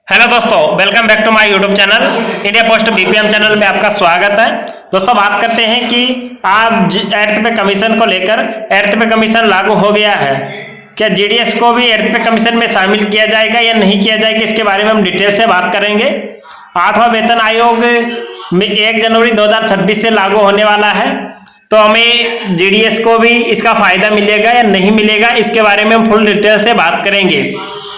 Hello दोस्तों, welcome back to my YouTube channel India Post BPM channel में आपका स्वागत है। दोस्तों बात करते हैं कि आज एर्थ पे कमीशन को लेकर एर्थ पे कमीशन लागू हो गया है। क्या जीडीएस को भी एर्थ पे कमीशन में शामिल किया जाएगा या नहीं किया जाएगा, इसके बारे में हम डिटेल से बात करेंगे। 8वां वेतन आयोग में 1 जनवरी 2026 से लागू होने वाला है, तो हमें जीडीएस को भी इसका फायदा मिलेगा या नहीं मिलेगा, इसके बारे में हम फुल डिटेल से बात करेंगे।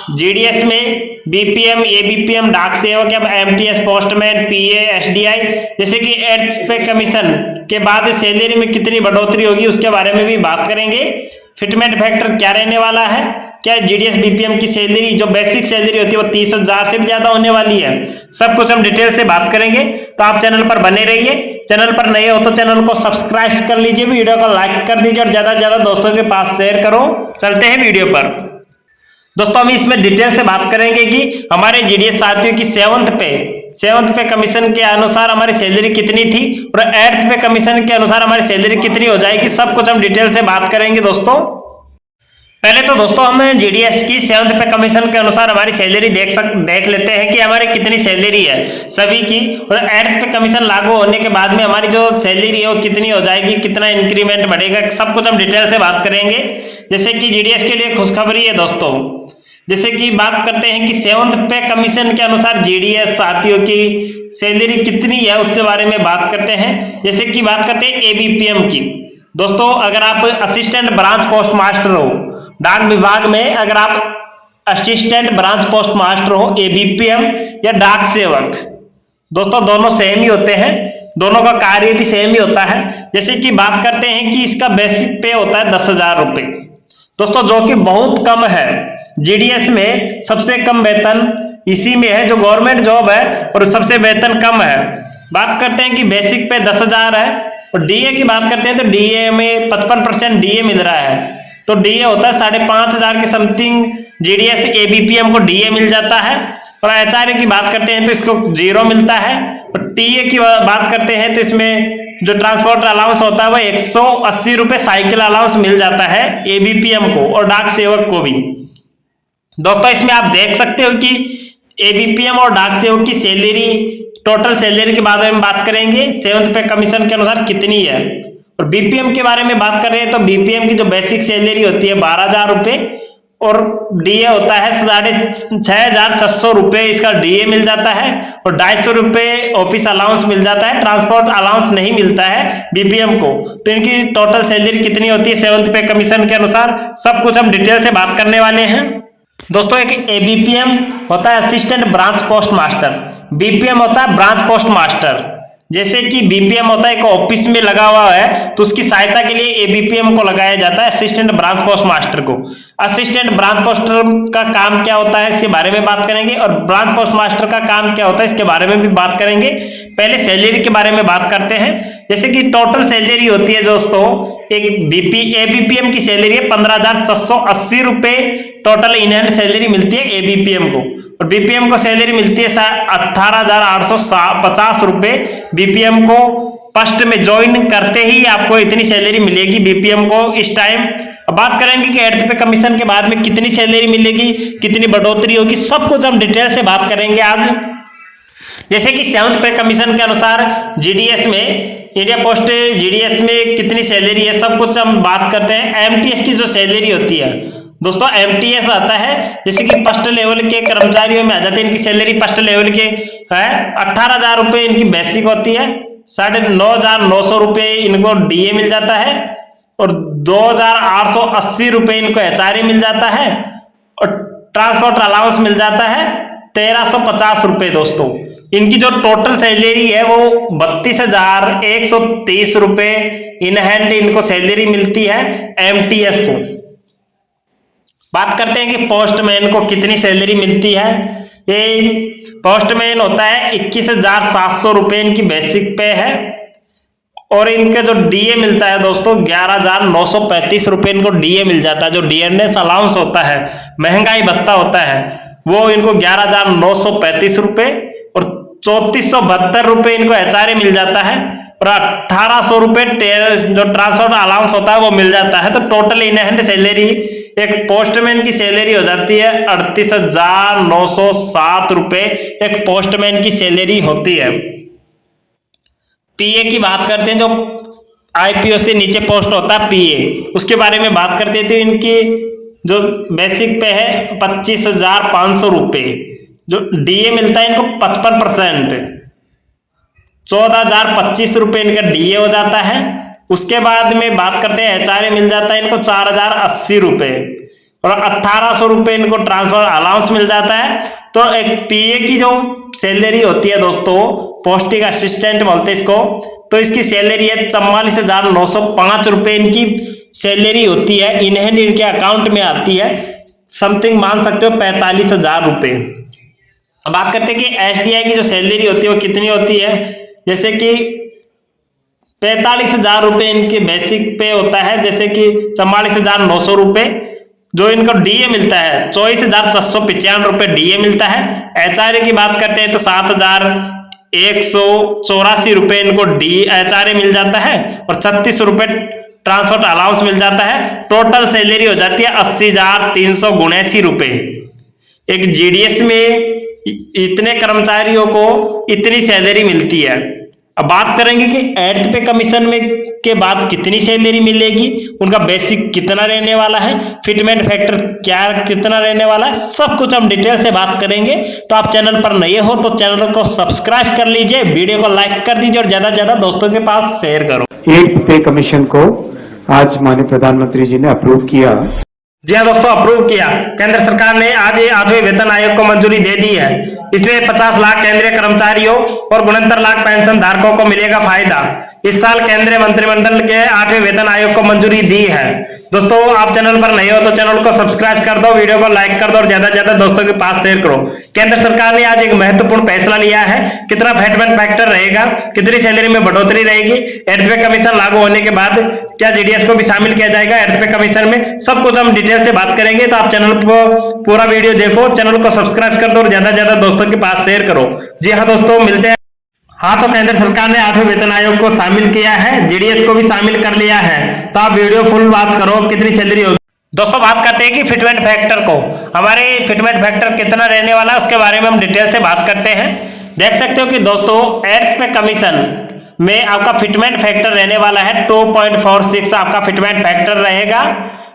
जीडीएस में बीपीएम, एबीपीएम, डाक सेवक या एमटीएस, पोस्टमैन, पीए, एसडीआई जैसे कि एर्थ पे कमीशन के बाद सैलरी में कितनी बढ़ोतरी होगी उसके बारे में भी बात करेंगे। फिटमेंट फैक्टर क्या रहने वाला है, क्या जीडीएस बीपीएम की सैलरी जो बेसिक सैलरी होती है वो 30,000 से भी ज्यादा होने वाली है, सब कुछ हम डिटेल से बात करेंगे। तो आप चैनल पर बने रहिए। चैनल पर नए हो तो चैनल को सब्सक्राइब कर लीजिए, वीडियो को लाइक कर दीजिए और ज्यादा से ज्यादा दोस्तों के पास शेयर करो। चलते हैं वीडियो पर। दोस्तों हम इसमें डिटेल से बात करेंगे कि हमारे जीडीएस साथियों की सेवंथ पे कमीशन के अनुसार हमारी सैलरी कितनी थी और एर्थ पे कमीशन के अनुसार हमारी सैलरी कितनी हो जाएगी, सब कुछ हम डिटेल से बात करेंगे। दोस्तों पहले तो दोस्तों हम जीडीएस की सेवंथ पे कमीशन के अनुसार हमारी सैलरी देख लेते हैं कि हमारी कितनी सैलरी है सभी की, और एर्थ पे कमीशन लागू होने के बाद में हमारी जो सैलरी है वो कितनी हो जाएगी, कितना इंक्रीमेंट बढ़ेगा, सब कुछ हम डिटेल से बात करेंगे। जैसे कि जीडीएस के लिए खुशखबरी है दोस्तों, जैसे कि बात करते हैं कि सेवंथ पे कमीशन के अनुसार जीडीएस साथियों की सैलरी कितनी है उसके बारे में बात करते हैं। जैसे कि बात करते हैं एबीपीएम की। दोस्तों अगर आप असिस्टेंट ब्रांच पोस्ट मास्टर हो डाक विभाग में, अगर आप असिस्टेंट ब्रांच पोस्ट मास्टर हो, एबीपीएम या डाक सेवक, दोस्तों दोनों सेम ही होते हैं, दोनों का कार्य भी सेम ही होता है। जैसे कि बात करते हैं कि इसका बेसिक पे होता है 10,000 रुपए दोस्तों, जो कि बहुत कम है। जीडीएस में सबसे कम वेतन इसी में है जो गवर्नमेंट जॉब है, और सबसे वेतन कम है। बात करते हैं कि बेसिक पे 10,000 है, और डीए की बात करते हैं तो डीए में 55% डीए मिल रहा है, तो डीए होता है 5,500 के समथिंग। जीडीएस एबीपीएम को डीए मिल जाता है, और एचआरए की बात करते हैं तो इसको 0 मिलता है, और टीए की बात करते हैं तो इसमें जो ट्रांसपोर्ट अलाउंस होता है वो 180 रुपए साइकिल अलाउंस मिल जाता है एबीपीएम को और डाक सेवक को भी। दोस्तों इसमें आप देख सकते हो कि एबीपीएम और डाक सेवक की सैलरी, टोटल सैलरी के बारे में बात करेंगे सेवंथ पे कमीशन के अनुसार कितनी है। और बीपीएम के बारे में बात कर रहे हैं तो बीपीएम की जो बेसिक सैलरी होती है 12,000 रुपए, और डीए होता है 6,600 रुपए, इसका डीए मिल जाता है, और 250 रुपए ऑफिस अलाउंस मिल जाता है, ट्रांसपोर्ट अलाउंस नहीं मिलता है बीपीएम को। तो इनकी टोटल सैलरी कितनी होती है सेवंथ पे कमीशन के अनुसार, सब कुछ हम डिटेल से बात करने वाले हैं। दोस्तों एक एबीपीएम होता है assistant branch post master, BPM होता है ब्रांच पोस्ट मास्टर। जैसे कि बीपीएम होता है एक ऑफिस में लगा हुआ है, तो उसकी सहायता के लिए एबीपीएम को लगाया जाता है, असिस्टेंट ब्रांच पोस्ट मास्टर को। असिस्टेंट ब्रांच पोस्टर का काम क्या होता है इसके बारे में बात करेंगे, और ब्रांच पोस्ट मास्टर का काम क्या होता है इसके बारे में भी बात करेंगे। पहले सैलरी के बारे में बात करते हैं। जैसे कि टोटल सैलरी होती है दोस्तों, एक एबीपीएम की सैलरी है 15,480 रुपए, टोटल इन हैंड सैलरी मिलती है एबीपीएम को, और बीपीएम को सैलरी मिलती है 18,850 रुपए। बीपीएम को फर्स्ट में ज्वाइन करते ही आपको इतनी सैलरी मिलेगी बीपीएम को इस टाइम। अब बात करेंगे कि एर्थ पे कमीशन के बाद में कितनी सैलरी मिलेगी, कितनी बढ़ोतरी होगी, सब कुछ हम डिटेल से बात करेंगे आज। जैसे कि सेवंथ पे कमीशन के अनुसार जीडीएस में, इंडिया पोस्ट जीडीएस में कितनी सैलरी है, सब कुछ हम बात करते हैं। एमटीएस की जो सैलरी होती है दोस्तों, एमटीएस आता है जैसे कि फर्स्ट लेवल के कर्मचारियों में आ जाते हैं, इनकी सैलरी फर्स्ट लेवल के है 18,000 रुपए इनकी बेसिक होती है, 9,900 रुपए इनको डीए मिल जाता है, और 2,880 रुपए इनको एचआरए मिल जाता है, और ट्रांसपोर्ट अलाउंस मिल जाता है 1,350 रुपए। दोस्तों इनकी जो टोटल सैलरी है वो 32,130 रुपए इन हैंड इनको सैलरी मिलती है एमटीएस को। बात करते हैं कि पोस्टमैन को कितनी सैलरी मिलती है। ये पोस्टमैन होता है 21,700 रुपए इनकी बेसिक पे है, और इनके जो डीए मिलता है दोस्तों 11,935 रुपए इनको डीए मिल जाता है। जो डीएनएस अलाउंस होता है, महंगाई भत्ता होता है, वो इनको 11,935 रुपए, और 3,472 रुपए इनको एचआरए मिल जाता है, और 1,800 रुपए जो ट्रांसपोर्ट अलाउंस होता है वो मिल जाता है। तो टोटल इन हैंड सैलरी एक पोस्टमैन की सैलरी हो जाती है 38,907 रुपए एक पोस्टमैन की सैलरी होती है। पीए की बात करते हैं, जो आईपीओ से नीचे पोस्ट होता है पीए, उसके बारे में बात करते थे। इनकी जो बेसिक पे है 25,500 रुपए, जो डीए मिलता है इनको 55%, 14,025 रुपए इनका डीए हो जाता है। उसके बाद में बात करते हैं एचआरए मिल जाता है इनको 4,080 रुपए और 1,800 रुपए इनको ट्रांसफर अलाउंस मिल जाता है। तो एक पीए की जो सैलरी होती है दोस्तों, पोस्टिंग असिस्टेंट बोलते हैं इसको, तो इसकी सैलरी है 44,905 रुपए इनकी सैलरी होती है। इन्हें इनके अकाउंट में आती है समथिंग मान सकते हो 45,000 रुपए। अब बात करते हैं कि एसडीआई की जो सैलरी होती है वो कितनी होती है, जैसे कि 45,000 रुपए इनके बेसिक पे होता है, जैसे कि 44,900 रुपए। जो इनको डीए मिलता है 24,495 रुपए डीए मिलता है। एचआरए की बात करते हैं तो 7,184 रुपए इनको डी एचआरए मिल जाता है और 36 रुपए ट्रांसपोर्ट अलाउंस मिल जाता है। टोटल सैलरी हो जाती है 80,379 रुपए। एक जीडीएस में इतने कर्मचारियों को इतनी सैलरी मिलती है। अब बात करेंगे कि 8th पे कमीशन में के बाद कितनी सैलरी मिलेगी, उनका बेसिक कितना रहने वाला है, फिटमेंट फैक्टर क्या कितना रहने वाला है, सब कुछ हम डिटेल से बात करेंगे। तो आप चैनल पर नए हो तो चैनल को सब्सक्राइब कर लीजिए, वीडियो को लाइक कर दीजिए और ज्यादा से ज्यादा दोस्तों के पास शेयर करो। 8th पे कमीशन को आज माननीय प्रधानमंत्री जी ने अप्रूव किया। जी हाँ दोस्तों, अप्रूव किया। केंद्र सरकार ने आज 8वें वेतन आयोग को मंजूरी दे दी है। इसमें 50 लाख केंद्रीय कर्मचारियों और 69 लाख पेंशन धारकों को मिलेगा फायदा। इस साल केंद्रीय मंत्रिमंडल के 8वें वेतन आयोग को मंजूरी दी है। दोस्तों आप चैनल पर नए हो तो चैनल को सब्सक्राइब कर दो, वीडियो को लाइक कर दो और ज्यादा से ज्यादा दोस्तों के पास शेयर करो। केंद्र सरकार ने आज एक महत्वपूर्ण फैसला लिया है। कितना फिटमेंट फैक्टर रहेगा, कितनी सैलरी में बढ़ोतरी रहेगी, 8th पे कमीशन लागू होने के बाद क्या जीडीएस को भी शामिल किया जाएगा 8th पे कमीशन में, सब कुछ हम डिटेल से बात करेंगे। तो आप चैनल को पूरा वीडियो देखो, चैनल को सब्सक्राइब कर दो और ज्यादा से ज्यादा दोस्तों के पास शेयर करो। जी हाँ दोस्तों, मिलते हैं। हाँ, तो केंद्र सरकार ने 8वें वेतन आयोग को शामिल किया है, जीडीएस को भी शामिल कर लिया है। तो आप वीडियो फुल वॉच करो, कितनी सैलरी होगी। दोस्तों बात करते हैं कि फिटमेंट फैक्टर को, हमारे फिटमेंट फैक्टर कितना रहने वाला है उसके बारे में हम डिटेल से बात करते हैं। देख सकते हो कि दोस्तों 8th पे कमीशन में आपका फिटमेंट फैक्टर रहने वाला है 2.46 आपका फिटमेंट फैक्टर रहेगा।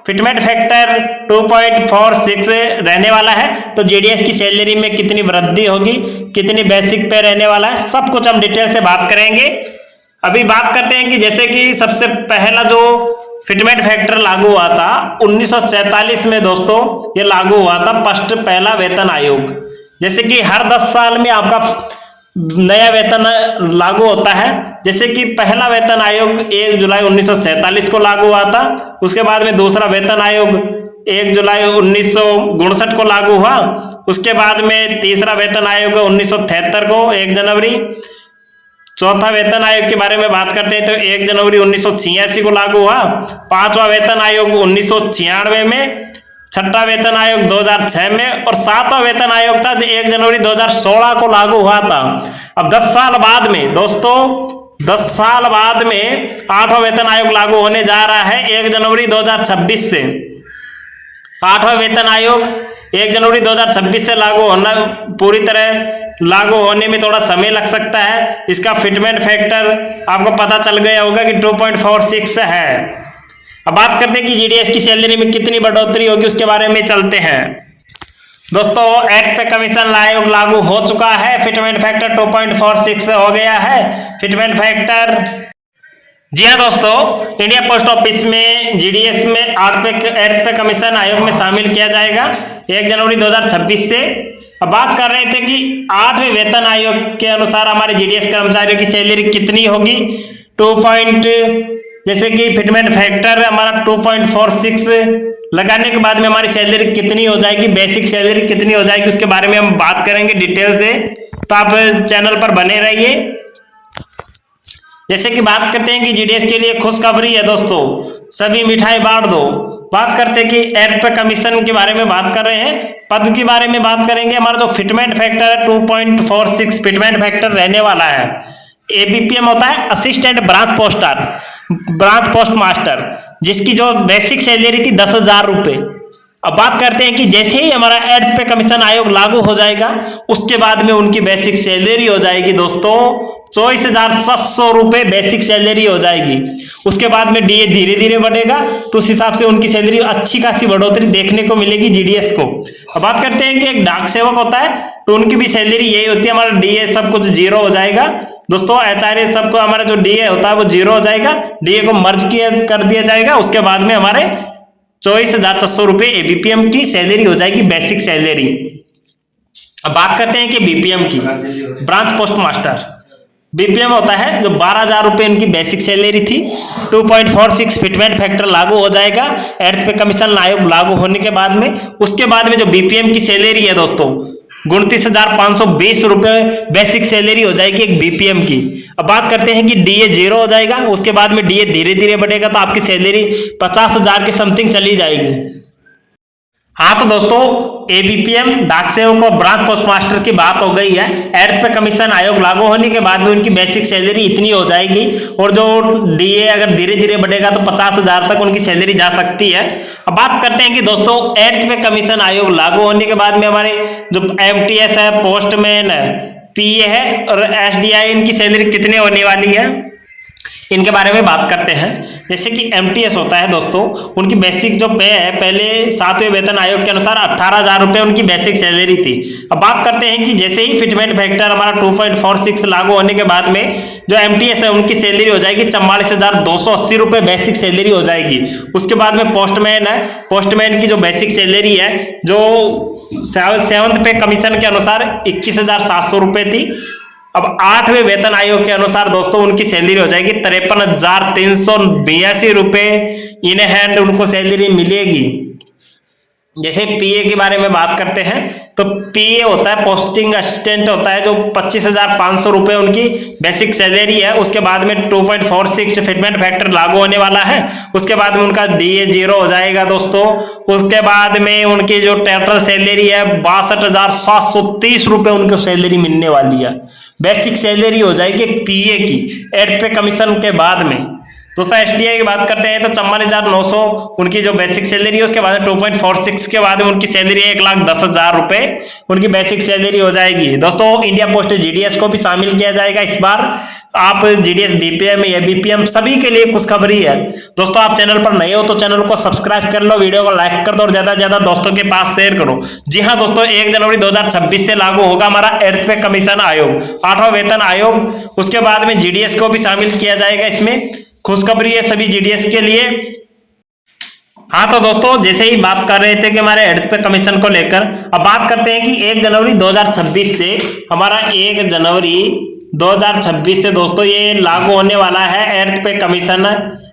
फिटमेंट फैक्टर 2.46 रहने वाला है तो जीडीएस की सैलरी में कितनी वृद्धि होगी, कितनी बेसिक पे रहने वाला है, सब कुछ हम डिटेल से बात करेंगे। अभी बात करते हैं कि जैसे कि सबसे पहला जो फिटमेंट फैक्टर लागू हुआ था 1947 में दोस्तों, ये लागू हुआ था पहला वेतन आयोग। जैसे कि हर 10 साल में आपका नया वेतन लागू होता है। जैसे कि पहला वेतन आयोग 1 जुलाई 1947 को लागू हुआ था। उसके बाद में दूसरा वेतन आयोग 1 जुलाई 1959 को लागू हुआ। उसके बाद में तीसरा वेतन आयोग 1973 को 1 जनवरी। चौथा वेतन आयोग के बारे में बात करते हैं तो 1 जनवरी 1986 को लागू हुआ। 5वां वेतन आयोग 1996 में, छठा वेतन आयोग 2006 में और 7वां वेतन आयोग था जो 1 जनवरी 2016 को लागू हुआ था। अब 10 साल बाद में दोस्तों, 10 साल बाद में 8वां वेतन आयोग लागू होने जा रहा है 1 जनवरी 2026 से। 8वां वेतन आयोग 1 जनवरी 2026 से लागू होना, पूरी तरह लागू होने में थोड़ा समय लग सकता है। इसका फिटमेंट फैक्टर आपको पता चल गया होगा कि 2.46 है। अब बात करते हैं कि जीडीएस की सैलरी में कितनी बढ़ोतरी होगी, उसके बारे में चलते हैं। दोस्तों 8th पे कमीशन आयोग लागू हो चुका है, फिटमेंट फैक्टर 2.46 हो गया है। फिटमेंट फैक्टर, जी हाँ दोस्तों, इंडिया पोस्ट ऑफिस में जीडीएस में 8th पे कमीशन आयोग में शामिल किया जाएगा 1 जनवरी 2026 से। अब बात कर रहे थे कि 8वें वेतन आयोग के अनुसार हमारे जीडीएस कर्मचारियों की सैलरी कितनी होगी। जैसे कि फिटमेंट फैक्टर हमारा 2.46 लगाने के बाद में हमारी सैलरी कितनी हो जाएगी, बेसिक सैलरी कितनी हो जाएगी, उसके बारे में हम बात करेंगे डिटेल से। तो आप चैनल पर बने रहिए। जैसे कि बात करते हैं कि जीडीएस के लिए खुशखबरी है दोस्तों, सभी मिठाई बांट दो। बात करते हैं कि 8th पे कमीशन के बारे में बात कर रहे हैं, पद के बारे में बात करेंगे। हमारा जो फिटमेंट फैक्टर है 2.46 फिटमेंट फैक्टर रहने वाला है। एबीपीएम होता है असिस्टेंट ब्रांच पोस्ट मास्टर, जिसकी जो बेसिक सैलरी थी 10,000 रुपए, अब बात करते हैं कि जैसे ही हमारा 8th पे कमीशन आयोग लागू हो जाएगा उसके बाद में उनकी बेसिक सैलरी हो जाएगी दोस्तों 24,600 रुपए बेसिक सैलरी हो जाएगी। उसके बाद में डीए धीरे धीरे बढ़ेगा तो उस हिसाब से उनकी सैलरी अच्छी खासी बढ़ोतरी देखने को मिलेगी जीडीएस को। अब बात करते हैं कि एक डाक सेवक होता है तो उनकी भी सैलरी यही होती है, हमारा डीए सब कुछ जीरो हो जाएगा दोस्तों। एचआरए सबको हमारा जो डीए होता है वो जीरो हो जाएगा, डीए को मर्ज कर दिया जाएगा। उसके बाद में हमारे 24,600 रुपए एबीपीएम की सैलरी हो जाएगी बेसिक सैलरी। अब बात करते हैं कि बीपीएम की, ब्रांच पोस्ट मास्टर बीपीएम होता है जो 12,000 रुपए इनकी बेसिक सैलरी थी। 2.46 फिटमेंट फैक्टर लागू हो जाएगा 8th पे कमीशन आयोग लागू होने के बाद में। उसके बाद में जो बीपीएम की सैलरी है दोस्तों 29,520 रुपए बेसिक सैलरी हो जाएगी एक बीपीएम की। अब बात करते हैं कि डीए जीरो हो जाएगा, उसके बाद में डीए धीरे धीरे बढ़ेगा तो आपकी सैलरी 50,000 के समथिंग चली जाएगी। हाँ तो दोस्तों एबीपीएम डाक सेवक और ब्रांच पोस्ट मास्टर की बात हो गई है। 8th पे कमीशन आयोग लागू होने के बाद में उनकी बेसिक सैलरी इतनी हो जाएगी और जो डीए अगर धीरे धीरे बढ़ेगा तो 50,000 तक उनकी सैलरी जा सकती है। अब बात करते हैं कि दोस्तों 8th पे कमीशन आयोग लागू होने के बाद में हमारे जो एमटीएस है, पोस्टमैन है, पीए है और एसडीआई इनकी सैलरी कितने होने वाली है इनके बारे में बात करते हैं। जैसे कि एमटीएस होता है दोस्तों उनकी बेसिक जो पे है पहले 7वें वेतन आयोग के अनुसार 18,000 रुपए उनकी बेसिक सैलरी थी। अब बात करते हैं कि जैसे ही फिटमेंट फैक्टर हमारा 2.46 लागू होने के बाद में जो एमटीएस है उनकी सैलरी हो जाएगी 44,280 रुपए बेसिक सैलरी हो जाएगी। उसके बाद में पोस्टमैन है, पोस्टमैन की जो बेसिक सैलरी है जो 7th पे कमीशन के अनुसार 21,700 रुपए थी। अब 8वें वेतन आयोग के अनुसार दोस्तों उनकी सैलरी हो जाएगी 53,382 रुपए इन हैंड उनको सैलरी मिलेगी। जैसे पीए के बारे में बात करते हैं तो पीए होता है पोस्टिंग असिस्टेंट होता है जो 25,500 रुपए उनकी बेसिक सैलरी है। उसके बाद में 2.46 फिटमेंट फैक्टर लागू होने वाला है। उसके बाद में उनका डीए जीरो हो जाएगा दोस्तों। उसके बाद में उनकी जो टोटल सैलरी है 62,730 रुपए उनको सैलरी मिलने वाली है, बेसिक सैलरी हो जाएगी पीए की 8th पे कमीशन के बाद में। दोस्तों एसडीआई की बात करते हैं तो 54,900 उनकी जो बेसिक सैलरी है। उसके बाद 2.46 के बाद में उनकी सैलरी 1,10,000 रुपए उनकी बेसिक सैलरी हो जाएगी। दोस्तों इंडिया पोस्ट जीडीएस को भी शामिल किया जाएगा इस बार। आप जीडीएस बीपीएम या बीपीएम सभी के लिए खुशखबरी है। दोस्तों आप चैनल पर नए हो तो चैनल को सब्सक्राइब कर लो, वीडियो को लाइक कर दो और ज्यादा से ज्यादा दोस्तों के पास शेयर करो। जी हाँ दोस्तों 1 जनवरी 2026 से लागू होगा हमारा 8th पे कमीशन आयोग, 8वां वेतन आयोग। उसके बाद में जीडीएस को भी शामिल किया जाएगा इसमें, खुशखबरी है सभी जीडीएस के लिए। हाँ तो दोस्तों जैसे ही बात कर रहे थे कि हमारे 8th पे कमीशन को लेकर, अब बात करते हैं कि 1 जनवरी 2026 से हमारा 1 जनवरी 2026 से दोस्तों ये लागू होने वाला है 8th पे कमीशन।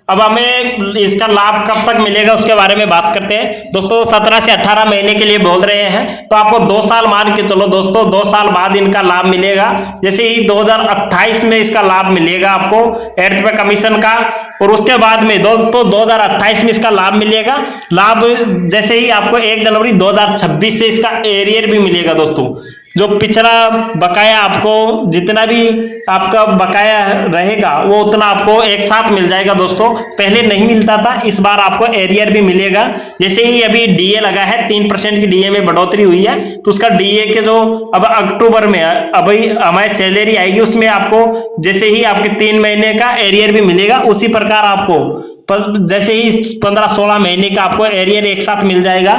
अब हमें इसका लाभ कब तक मिलेगा उसके बारे में बात करते हैं। दोस्तों 17 से 18 महीने के लिए बोल रहे हैं तो आपको 2 साल मान के चलो दोस्तों, 2 साल बाद इनका लाभ मिलेगा। जैसे ही 2028 में इसका लाभ मिलेगा आपको 8th पे कमीशन का, और उसके बाद में दोस्तों 2028 में इसका लाभ मिलेगा। लाभ जैसे ही आपको 1 जनवरी 2026 से इसका एरियर भी मिलेगा दोस्तों। जो पिछला बकाया आपको जितना भी आपका बकाया रहेगा वो उतना आपको एक साथ मिल जाएगा दोस्तों। पहले नहीं मिलता था, इस बार आपको एरियर भी मिलेगा। जैसे ही अभी डीए लगा है 3% की डीए में बढ़ोतरी हुई है तो उसका डीए के जो अब अक्टूबर में अभी हमारी सैलरी आएगी उसमें आपको जैसे ही आपके 3 महीने का एरियर भी मिलेगा, उसी प्रकार आपको जैसे ही 15-16 महीने का आपको एरियर एक साथ मिल जाएगा।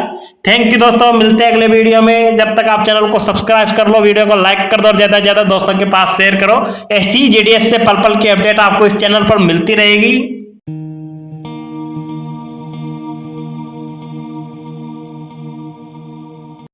थैंक यू दोस्तों, मिलते हैं अगले वीडियो में। जब तक आप चैनल को सब्सक्राइब कर लो, वीडियो को लाइक कर दो और ज्यादा से ज्यादा दोस्तों के पास शेयर करो। ऐसी जीडीएस से पल पल की अपडेट आपको इस चैनल पर मिलती रहेगी।